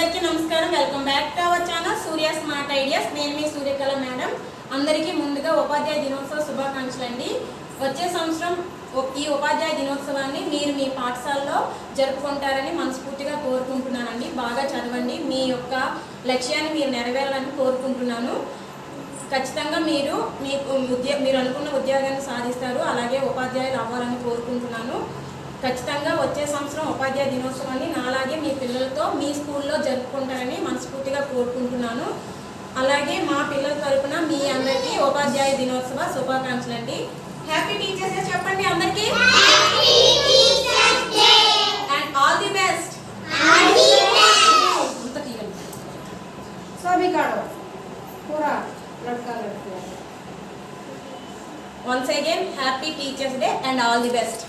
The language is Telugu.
అందరికీ నమస్కారం. Welcome back to our channel Surya smart ideas. నేను మీ సూర్యకళ మేడం. అందరికీ ముందుగా ఉపాధ్యాయ దినోత్సవ శుభాకాంక్షలు అండి. వచ్చే సంవత్సరం ఈ ఉపాధ్యాయ దినోత్సవాన్ని మీరు మీ పాఠశాలలో జరుపుకుంటారని మనస్ఫూర్తిగా కోరుకుంటున్నానండి. బాగా చదవండి, మీ యొక్క లక్ష్యాన్ని మీరు నెరవేరాలని కోరుకుంటున్నాను. ఖచ్చితంగా మీరు అనుకున్న ఉద్యోగాన్ని సాధిస్తారు, అలాగే ఉపాధ్యాయులు అవ్వాలని కోరుకుంటున్నాను. ఖచ్చితంగా వచ్చే సంవత్సరం ఉపాధ్యాయ దినోత్సవాన్ని నాలాగే మీ పిల్లలతో మీ స్కూల్లో జరుపుకుంటారని మనస్ఫూర్తిగా కోరుకుంటున్నాను. అలాగే మా పిల్లల తరపున మీ అందరికీ ఉపాధ్యాయ దినోత్సవ శుభాకాంక్షలు అండి. హ్యాపీ టీచర్స్ డే చెప్పండి అందరికీ. And all the best. सभी काढ़ो पूरा लड़का लड़की. Once again, happy Teachers Day and all the best.